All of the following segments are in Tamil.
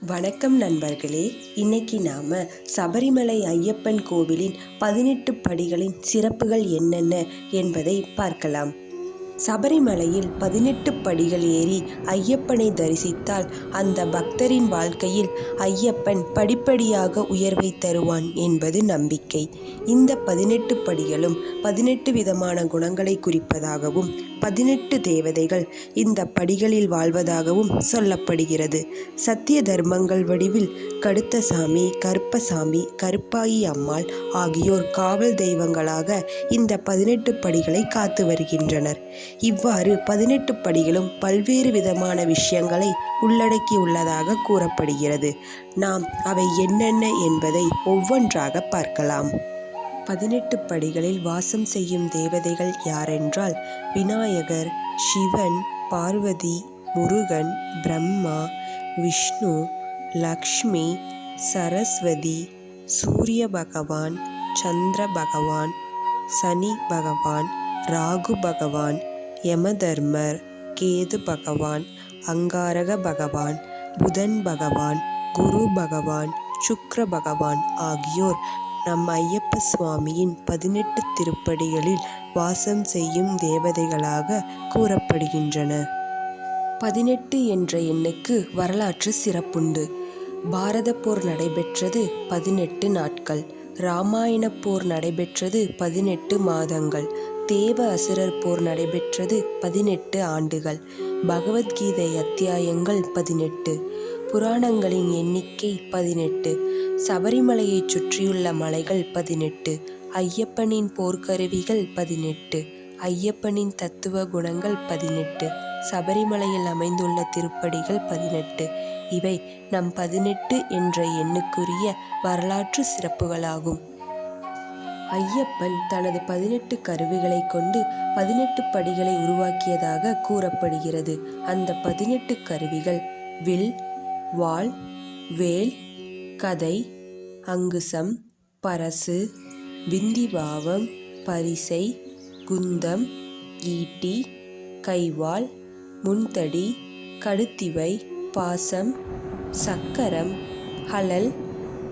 வணக்கம் நண்பர்களே. இன்னைக்கு நாம சபரிமலை ஐயப்பன் கோவிலின் 18 படிகளின் சிறப்புகள் என்னென்ன என்பதை பார்க்கலாம். சபரிமலையில் 18 படிகள் ஏறி ஐயப்பனை தரிசித்தால் அந்த பக்தரின் வாழ்க்கையில் ஐயப்பன் படிப்படியாக உயர்வை தருவான் என்பது நம்பிக்கை. இந்த 18 படிகளும் 18 விதமான குணங்களை குறிப்பதாகவும் 18 தேவதைகள் இந்த படிகளில் வாழ்வதாகவும் சொல்லப்படுகிறது. சத்திய தர்மங்கள் வடிவில் கடுத்தசாமி, கருப்பசாமி, கருப்பாயி அம்மாள் ஆகியோர் காவல் தெய்வங்களாக இந்த 18 படிகளை காத்து வருகின்றனர். இவ்வாறு 18 படிகளும் பல்வேறு விதமான விஷயங்களை உள்ளடக்கியுள்ளதாக கூறப்படுகிறது. நாம் அவை என்னென்ன என்பதை ஒவ்வொன்றாக பார்க்கலாம். 18 படிகளில் வாசம் செய்யும் தேவதைகள் யாரென்றால் விநாயகர், சிவன், பார்வதி, முருகன், பிரம்மா, விஷ்ணு, லக்ஷ்மி, சரஸ்வதி, சூரிய பகவான், சந்திர பகவான், சனி பகவான், ராகு பகவான், யமதர்மர், கேது பகவான், அங்காரக பகவான், புதன் பகவான், குரு பகவான், சுக்கிர பகவான் ஆகியோர் நம் ஐயப்ப சுவாமியின் 18 திருப்படிகளில் வாசம் செய்யும் தேவதைகளாக கூறப்படுகின்றன. 18 என்ற எண்ணுக்கு வரலாற்று சிறப்புண்டு. பாரத போர் நடைபெற்றது 18 நாட்கள். இராமாயண போர் நடைபெற்றது 18 மாதங்கள். தேவ அசுரர் போர் நடைபெற்றது 18 ஆண்டுகள். பகவத்கீதை அத்தியாயங்கள் 18. புராணங்களின் எண்ணிக்கை 18. சபரிமலையை சுற்றியுள்ள மலைகள் 18. ஐயப்பனின் போர்க்கருவிகள் 18. ஐயப்பனின் தத்துவ குணங்கள் 18. சபரிமலையில் அமைந்துள்ள திருப்படிகள் 18. இவை நம் 18 என்ற எண்ணுக்குரிய வரலாற்று சிறப்புகளாகும். ஐயப்பன் தனது 18 கருவிகளை கொண்டு 18 படிகளை உருவாக்கியதாக கூறப்படுகிறது. அந்த 18 கருவிகள் வில், வாள், வேல், கதை, அங்குசம், பரசு, விந்திபாவம், பரிசை, குந்தம், ஈட்டி, கைவாள், முன்தடி, கடுத்திவை, பாசம், சக்கரம், ஹலல்,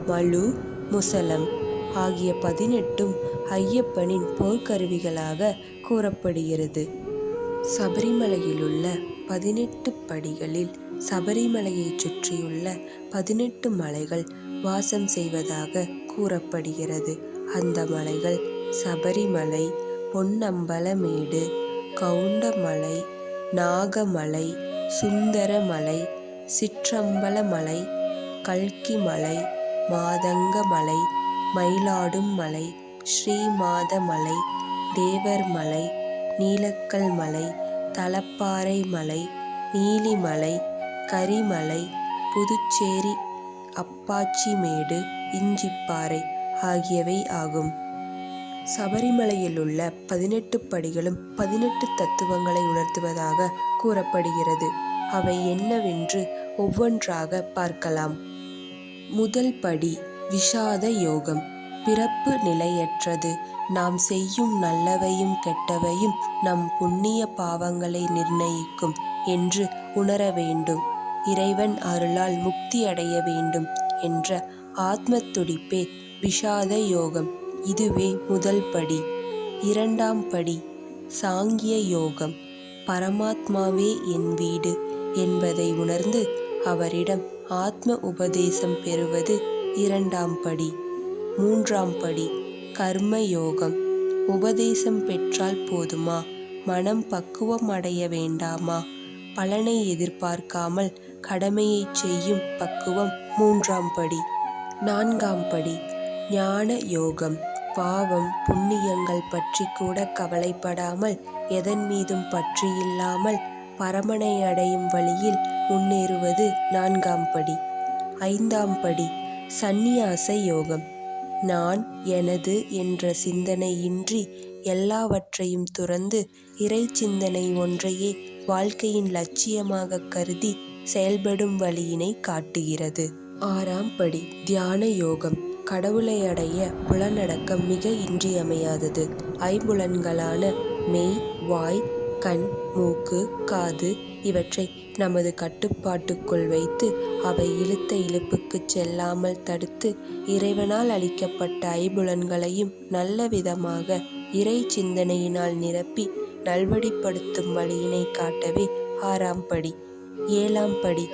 மழு, முசலம் ஆகிய 18ம் ஐயப்பனின் போர்க்கருவிகளாக கூறப்படுகிறது. சபரிமலையிலுள்ள 18 படிகளில் சபரிமலையை சுற்றியுள்ள 18 மலைகள் வாசம் செய்வதாக கூறப்படுகிறது. அந்த மலைகள் சபரிமலை, பொன்னம்பலமேடு, கவுண்டமலை, நாகமலை, சுந்தரமலை, சிற்றம்பலமலை, கல்கிமலை, மாதங்கமலை, மயிலாடும் மலை, ஸ்ரீமாதமலை, தேவர்மலை, நீலக்கல் மலை, தலப்பாறை மலை, நீலிமலை, கரிமலை, புதுச்சேரி அப்பாச்சிமேடு, இஞ்சிப்பாறை ஆகியவை ஆகும். சபரிமலையிலுள்ள 18 படிகளும் 18 தத்துவங்களை உணர்த்துவதாக கூறப்படுகிறது. அவை என்னவென்று ஒவ்வொன்றாக பார்க்கலாம். முதல் படி விஷாத யோகம். பிறப்பு நிலையற்றது. நாம் செய்யும் நல்லவையும் கெட்டவையும் நம் புண்ணிய பாவங்களை நிர்ணயிக்கும் என்று உணர வேண்டும். இறைவன் அருளால் முக்தி அடைய வேண்டும் என்ற ஆத்ம துடிப்பே விஷாத யோகம். இதுவே முதல் படி. இரண்டாம் படி சாங்கிய யோகம். பரமாத்மாவே என் வீடு என்பதை உணர்ந்து அவரிடம் ஆத்ம உபதேசம் பெறுவது இரண்டாம் படி. மூன்றாம் படி கர்ம யோகம். உபதேசம் பெற்றால் போதுமா? மனம் பக்குவம் அடைய வேண்டாமா? பலனை எதிர்பார்க்காமல் கடமையை செய்யும் பக்குவம் மூன்றாம் படி. நான்காம் படி ஞான யோகம். பாவம் புண்ணியங்கள் பற்றி கூட கவலைப்படாமல், எதன் மீதும் பற்று இல்லாமல் பரமனை அடையும் வழியில் முன்னேறுவது நான்காம் படி. ஐந்தாம் படி சந்நியாச யோகம். நான், எனது என்ற சிந்தனையின்றி எல்லாவற்றையும் துறந்து இறை சிந்தனை ஒன்றையே வாழ்க்கையின் லட்சியமாக கருதி செயல்படும் வழியினை காட்டுகிறது. ஆறாம் படி தியான யோகம். கடவுளை அடைய புலனடக்கம் மிக இன்றியமையாதது. ஐம்புலன்களான மெய், வாய், கண், மூக்கு, காது இவற்றை நமது கட்டுப்பாட்டுக்குள் வைத்து அவை இழுத்த இழுப்புக்கு செல்லாமல் தடுத்து இறைவனால் அளிக்கப்பட்ட ஐம்புலன்களையும் நல்ல விதமாக இறை சிந்தனையினால் நிரப்பி நல்வழிப்படுத்தும் வழியினை காட்டவே 6ஆம் படி. 7ஆம் படி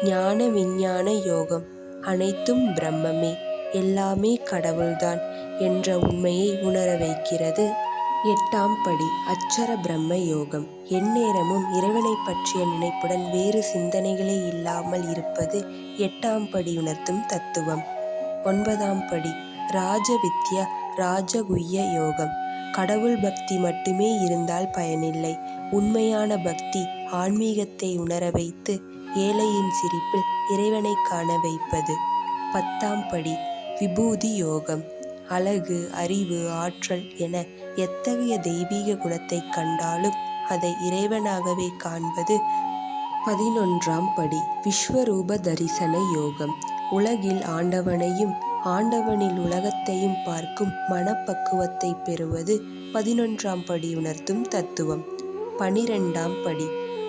ஞான விஞ்ஞான யோகம். அனைத்தும் பிரம்மமே, எல்லாமே கடவுள்தான் என்ற உண்மையை உணர வைக்கிறது. 8ஆம் படி அட்சர பிரம்ம யோகம். எந்நேரமும் இறைவனை பற்றிய நினைப்புடன் வேறு சிந்தனைகளே இல்லாமல் இருப்பது 8ஆம் படி உணர்த்தும் தத்துவம். 9ஆம் படி ராஜ வித்யா ராஜகுஹ்ய யோகம். கடவுள் பக்தி மட்டுமே இருந்தால் பயனில்லை. உண்மையான பக்தி ஆன்மீகத்தை உணர வைத்து ஏழையின் சிரிப்பில் இறைவனை காண வைப்பது. 10ஆம் படி விபூதி யோகம். அழகு, அறிவு, ஆற்றல் என எத்தகைய தெய்வீக குணத்தை கண்டாலும் அதை இறைவனாகவே காண்பது. 11ஆம் படி விஸ்வரூப தரிசன யோகம். உலகில் ஆண்டவனையும் ஆண்டவனில் உலகத்தையும் பார்க்கும் மனப்பக்குவத்தை பெறுவது 11ஆம் படி உணர்த்தும் தத்துவம். 12ஆம் படி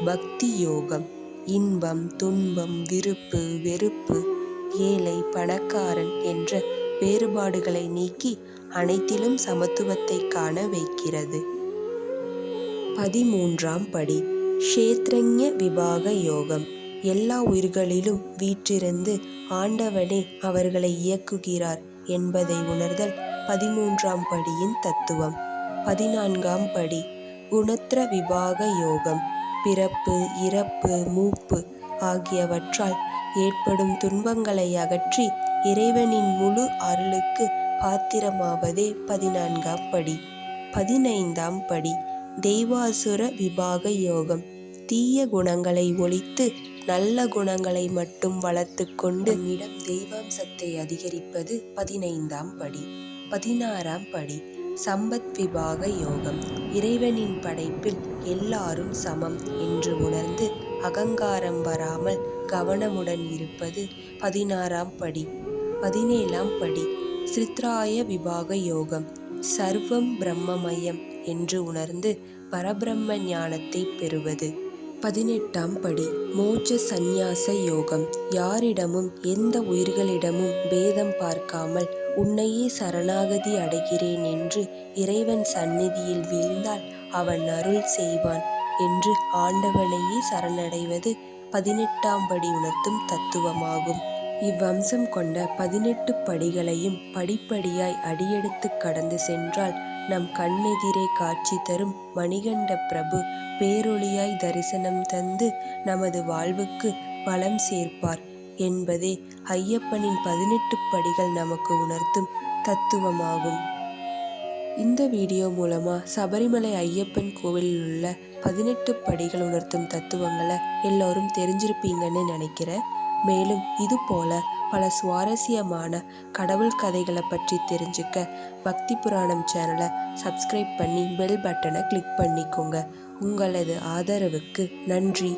பக்தி யோகம். இன்பம், துன்பம், விருப்பு, வெறுப்பு, ஏழை, பணக்காரன் என்ற வேறுபாடுகளை நீக்கி அனைத்திலும் சமத்துவத்தை காண வைக்கிறது. 13ஆம் படி க்ஷேத்ரஜ்ஞ விபாக யோகம். எல்லா உயிர்களிலும் வீற்றிருந்து ஆண்டவனே அவர்களை இயக்குகிறார் என்பதை உணர்தல் 13ஆம் படியின் தத்துவம். 14ஆம் படி குணத்ர விபாக யோகம். பிறப்பு, இறப்பு, மூப்பு ஆகியவற்றால் ஏற்படும் துன்பங்களை அகற்றி இறைவனின் முழு அருளுக்கு பாத்திரமாவதே 14ஆம் படி. 15ஆம் படி தெய்வாசுர விபாக யோகம். தீய குணங்களை ஒழித்து நல்ல குணங்களை மட்டும் வளர்த்து கொண்டு நம்மிடம் தெய்வாம்சத்தை அதிகரிப்பது 15ஆம் படி. 16ஆம் படி சம்பத் விபாக யோகம். இறைவனின் படைப்பில் எல்லாரும் சமம் என்று உணர்ந்து அகங்காரம் வராமல் கவனமுடன் இருப்பது 16ஆம் படி. 17ஆம் படி ஸ்ரித்ராய விபாக யோகம். சர்வம் பிரம்மமயம் என்று உணர்ந்து பரபிரம்ம ஞானத்தை பெறுவது. 18ஆம் படி மோட்ச சந்நியாச யோகம். யாரிடமும் எந்த உயிர்களிடமும் பேதம் பார்க்காமல் உன்னையே சரணாகதி அடைகிறேன் என்று இறைவன் சந்நிதியில் வீழ்ந்தால் அவன் அருள் செய்வான் என்று ஆண்டவனையே சரணடைவது 18ஆம் படி உணர்த்தும் தத்துவமாகும். இவ்வம்சம் கொண்ட 18 படிகளையும் படிப்படியாய் அடியெடுத்து கடந்து சென்றால் நம் கண்ணெதிரே காட்சி தரும் மணிகண்ட பிரபு பேரொளியாய் தரிசனம் தந்து நமது வாழ்வுக்கு வளம் சேர்ப்பார் என்பதே ஐயப்பனின் 18 படிகள் நமக்கு உணர்த்தும் தத்துவமாகும். இந்த வீடியோ மூலமா சபரிமலை ஐயப்பன் கோவிலில் உள்ள 18 படிகள் உணர்த்தும் தத்துவங்களை எல்லோரும் தெரிஞ்சிருப்பீங்கன்னு நினைக்கிறேன். மேலும் இது போல பல சுவாரஸ்யமான கடவுள் கதைகளை பற்றி தெரிஞ்சுக்க பக்தி புராணம் சேனலை சப்ஸ்கிரைப் பண்ணி பெல் பட்டனை கிளிக் பண்ணிக்கோங்க. உங்களது ஆதரவுக்கு நன்றி.